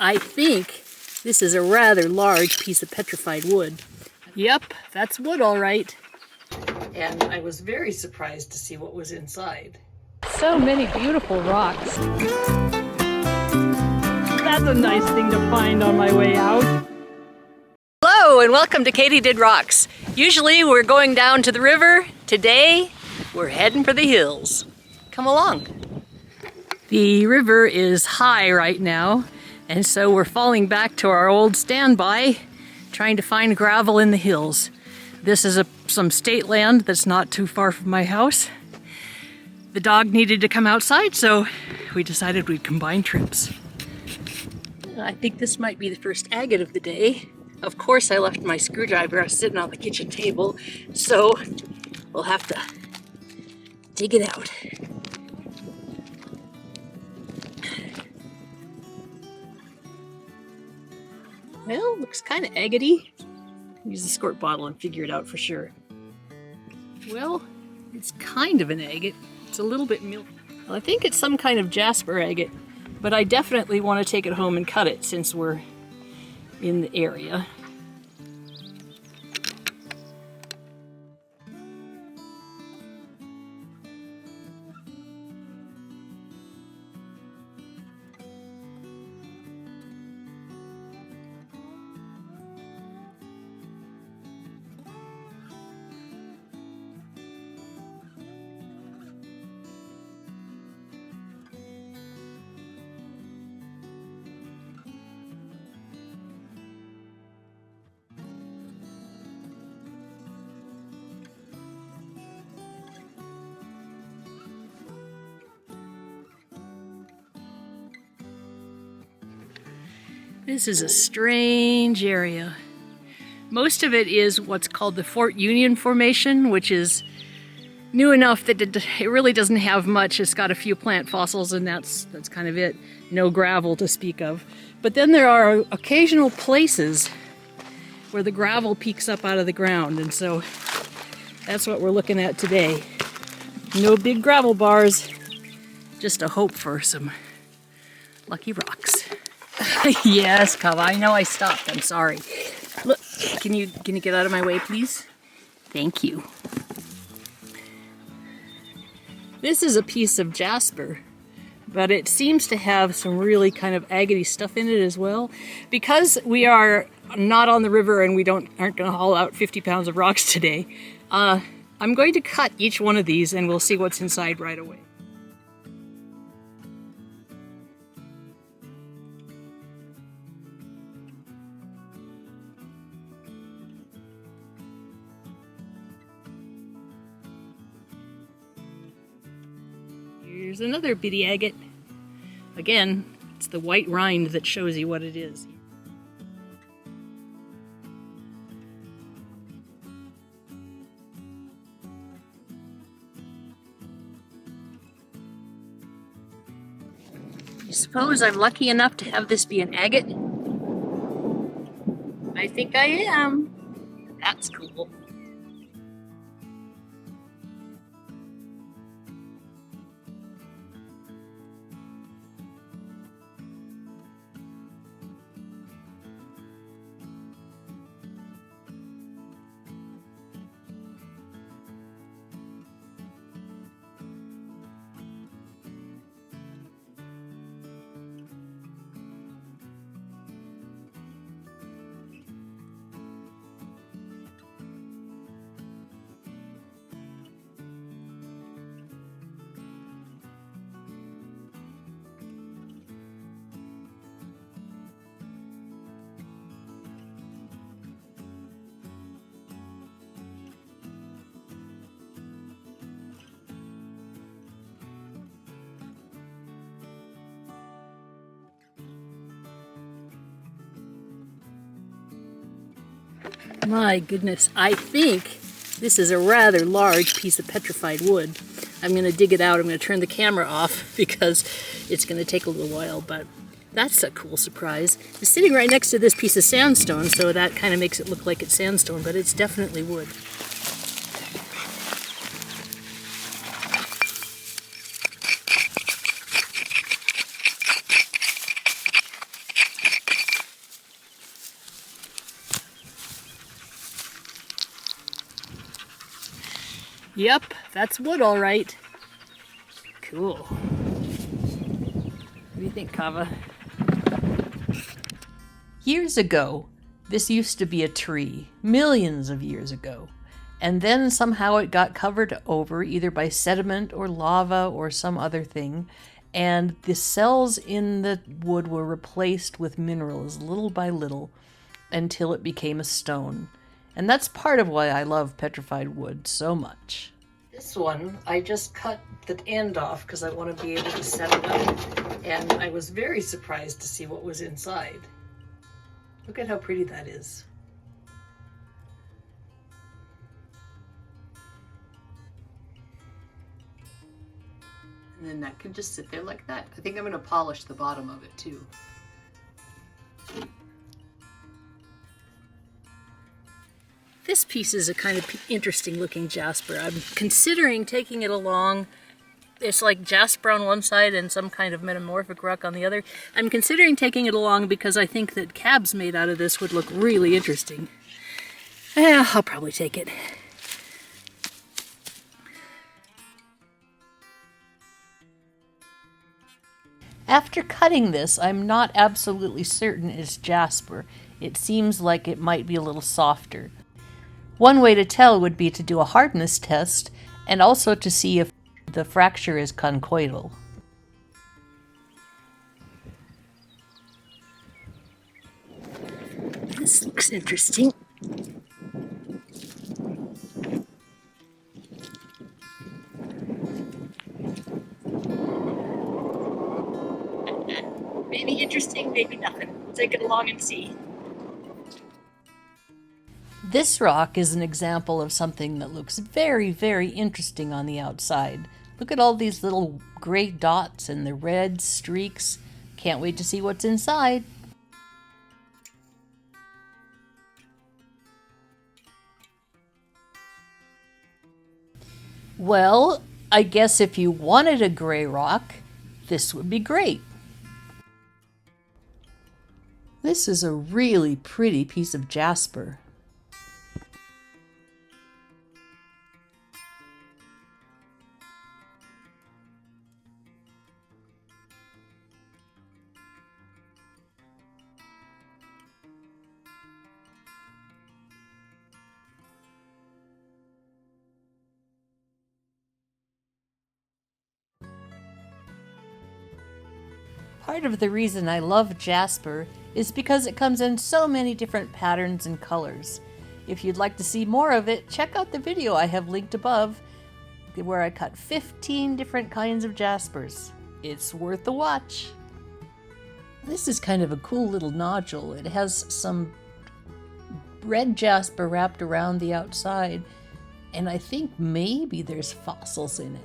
I think this is a rather large piece of petrified wood. Yep, that's wood all right. And I was very surprised to see what was inside. So many beautiful rocks. That's a nice thing to find on my way out. Hello and welcome to Katie Did Rocks. Usually we're going down to the river. Today we're heading for the hills. Come along. The river is high right now, and so we're falling back to our old standby, trying to find gravel in the hills. This is some state land that's not too far from my house. The dog needed to come outside, so we decided we'd combine trips. I think this might be the first agate of the day. Of course, I left my screwdriver sitting on the kitchen table, so we'll have to dig it out. Well, looks kind of agate-y. Use the squirt bottle and figure it out for sure. Well, it's kind of an agate. It's a little bit milky. Well, I think it's some kind of jasper agate, but I definitely want to take it home and cut it since we're in the area. This is a strange area. Most of it is what's called the Fort Union Formation, which is new enough that it really doesn't have much. It's got a few plant fossils and that's kind of it. No gravel to speak of. But then there are occasional places where the gravel peeks up out of the ground, and so that's what we're looking at today. No big gravel bars, just a hope for some lucky rocks. Yes, Cub, I know I stopped. I'm sorry. Look, can you get out of my way, please? Thank you. This is a piece of jasper, but it seems to have some really kind of agate stuff in it as well. Because we are not on the river and we aren't going to haul out 50 pounds of rocks today, I'm going to cut each one of these and we'll see what's inside right away. Here's another bitty agate. Again, it's the white rind that shows you what it is. I suppose I'm lucky enough to have this be an agate. I think I am. That's cool. My goodness, I think this is a rather large piece of petrified wood. I'm going to dig it out. I'm going to turn the camera off because it's going to take a little while, but that's a cool surprise. It's sitting right next to this piece of sandstone, so that kind of makes it look like it's sandstone, but it's definitely wood. Yep, that's wood all right. Cool. What do you think, Kava? Years ago, this used to be a tree, millions of years ago. And then somehow it got covered over either by sediment or lava or some other thing. And the cells in the wood were replaced with minerals little by little until it became a stone. And that's part of why I love petrified wood so much. This one, I just cut the end off because I want to be able to set it up. And I was very surprised to see what was inside. Look at how pretty that is. And then that can just sit there like that. I think I'm going to polish the bottom of it too. This piece is a kind of interesting looking jasper. I'm considering taking it along. It's like jasper on one side and some kind of metamorphic rock on the other. I'm considering taking it along because I think that cabs made out of this would look really interesting. Yeah, I'll probably take it. After cutting this, I'm not absolutely certain it's jasper. It seems like it might be a little softer. One way to tell would be to do a hardness test and also to see if the fracture is conchoidal. This looks interesting. Maybe interesting, maybe nothing. We'll take it along and see. This rock is an example of something that looks very, very interesting on the outside. Look at all these little gray dots and the red streaks. Can't wait to see what's inside. Well, I guess if you wanted a gray rock, this would be great. This is a really pretty piece of jasper. Part of the reason I love jasper is because it comes in so many different patterns and colors. If you'd like to see more of it, check out the video I have linked above where I cut 15 different kinds of jaspers. It's worth a watch. This is kind of a cool little nodule. It has some red jasper wrapped around the outside, and I think maybe there's fossils in it.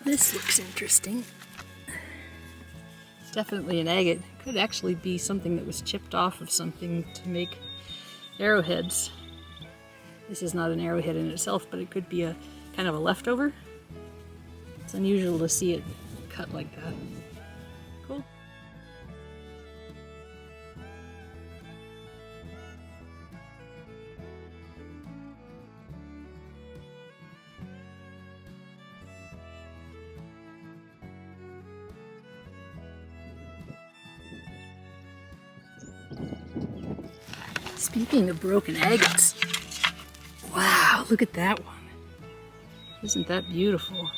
This looks interesting. Definitely an agate. Could actually be something that was chipped off of something to make arrowheads. This is not an arrowhead in itself, but it could be a kind of a leftover. It's unusual to see it cut like that. Cool. Speaking of broken agates, wow, look at that one. Isn't that beautiful?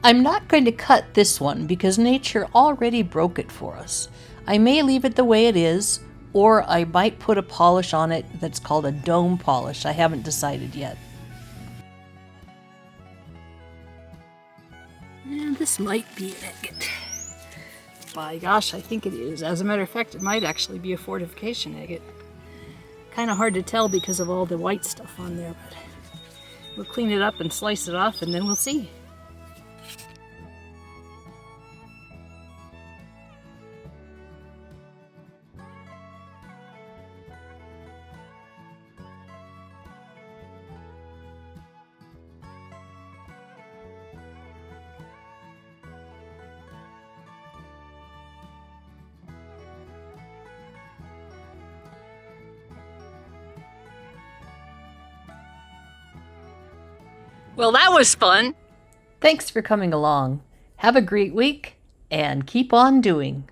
I'm not going to cut this one because nature already broke it for us. I may leave it the way it is, or I might put a polish on it that's called a dome polish. I haven't decided yet. And this might be an agate. By gosh, I think it is. As a matter of fact, it might actually be a fortification agate. Kind of hard to tell because of all the white stuff on there, but we'll clean it up and slice it off and then we'll see. Well, that was fun. Thanks for coming along. Have a great week and keep on doing.